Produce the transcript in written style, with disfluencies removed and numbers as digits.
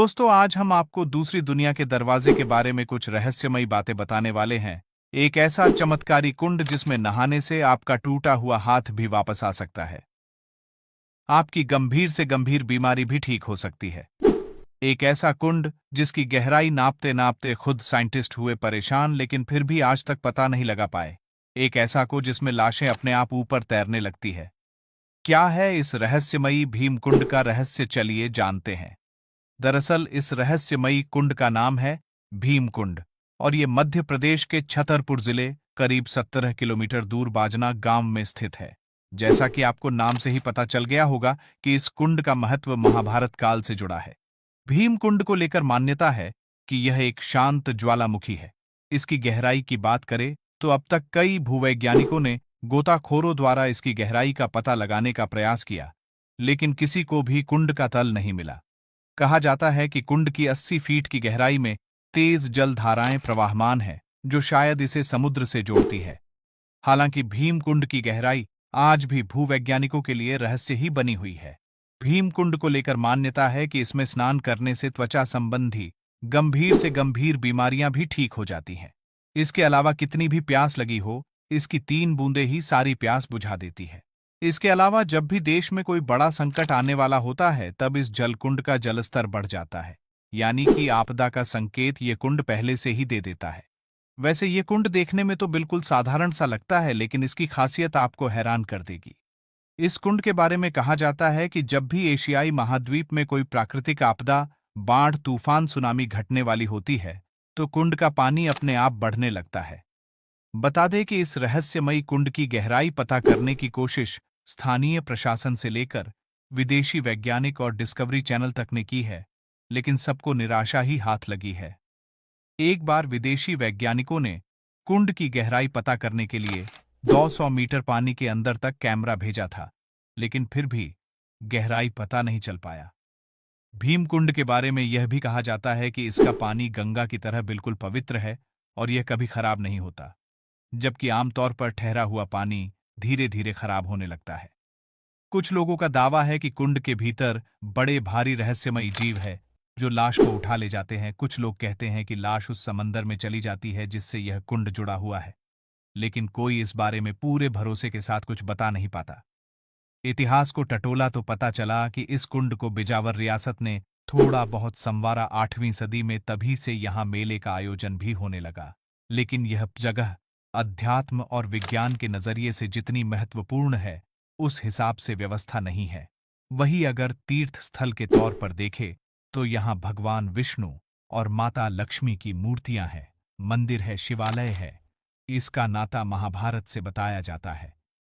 दोस्तों, आज हम आपको दूसरी दुनिया के दरवाजे के बारे में कुछ रहस्यमयी बातें बताने वाले हैं। एक ऐसा चमत्कारी कुंड जिसमें नहाने से आपका टूटा हुआ हाथ भी वापस आ सकता है। आपकी गंभीर से गंभीर बीमारी भी ठीक हो सकती है। एक ऐसा कुंड जिसकी गहराई नापते नापते खुद साइंटिस्ट हुए परेशान, लेकिन फिर भी आज तक पता नहीं लगा पाए। एक ऐसा को जिसमें लाशें अपने आप ऊपर तैरने लगती है। क्या है इस रहस्यमयी भीमकुंड का रहस्य, चलिए जानते हैं। दरअसल इस रहस्यमयी कुंड का नाम है भीमकुंड और ये मध्य प्रदेश के छतरपुर जिले करीब 17 किलोमीटर दूर बाजना गांव में स्थित है। जैसा कि आपको नाम से ही पता चल गया होगा कि इस कुंड का महत्व महाभारत काल से जुड़ा है। भीमकुंड को लेकर मान्यता है कि यह एक शांत ज्वालामुखी है। इसकी गहराई की बात करें तो अब तक कई भूवैज्ञानिकों ने गोताखोरों द्वारा इसकी गहराई का पता लगाने का प्रयास किया, लेकिन किसी को भी कुंड का तल नहीं मिला। कहा जाता है कि कुंड की 80 फीट की गहराई में तेज जल धाराएं प्रवाहमान है, जो शायद इसे समुद्र से जोड़ती है। हालांकि भीमकुंड की गहराई आज भी भूवैज्ञानिकों के लिए रहस्य ही बनी हुई है। भीमकुंड को लेकर मान्यता है कि इसमें स्नान करने से त्वचा संबंधी गंभीर से गंभीर बीमारियां भी ठीक हो जाती हैं। इसके अलावा कितनी भी प्यास लगी हो, इसकी 3 बूंदें ही सारी प्यास बुझा देती है। इसके अलावा जब भी देश में कोई बड़ा संकट आने वाला होता है, तब इस जलकुंड का जलस्तर बढ़ जाता है, यानी कि आपदा का संकेत ये कुंड पहले से ही दे देता है। वैसे ये कुंड देखने में तो बिल्कुल साधारण सा लगता है, लेकिन इसकी खासियत आपको हैरान कर देगी। इस कुंड के बारे में कहा जाता है कि जब भी एशियाई महाद्वीप में कोई प्राकृतिक आपदा, बाढ़, तूफान, सुनामी घटने वाली होती है, तो कुंड का पानी अपने आप बढ़ने लगता है। बता दें कि इस रहस्यमयी कुंड की गहराई पता करने की कोशिश स्थानीय प्रशासन से लेकर विदेशी वैज्ञानिक और डिस्कवरी चैनल तक ने की है, लेकिन सबको निराशा ही हाथ लगी है। एक बार विदेशी वैज्ञानिकों ने कुंड की गहराई पता करने के लिए 200 मीटर पानी के अंदर तक कैमरा भेजा था, लेकिन फिर भी गहराई पता नहीं चल पाया। भीमकुंड के बारे में यह भी कहा जाता है कि इसका पानी गंगा की तरह बिल्कुल पवित्र है और यह कभी खराब नहीं होता, जबकि आमतौर पर ठहरा हुआ पानी धीरे धीरे खराब होने लगता है। कुछ लोगों का दावा है कि कुंड के भीतर बड़े भारी रहस्यमयी जीव है जो लाश को उठा ले जाते हैं। कुछ लोग कहते हैं कि लाश उस समंदर में चली जाती है जिससे यह कुंड जुड़ा हुआ है, लेकिन कोई इस बारे में पूरे भरोसे के साथ कुछ बता नहीं पाता। इतिहास को टटोला तो पता चला कि इस कुंड को बिजावर रियासत ने थोड़ा बहुत संवारा 8वीं सदी में, तभी से यहाँ मेले का आयोजन भी होने लगा। लेकिन यह जगह अध्यात्म और विज्ञान के नजरिए से जितनी महत्वपूर्ण है, उस हिसाब से व्यवस्था नहीं है। वही अगर तीर्थ स्थल के तौर पर देखे तो यहाँ भगवान विष्णु और माता लक्ष्मी की मूर्तियां हैं, मंदिर है, शिवालय है। इसका नाता महाभारत से बताया जाता है।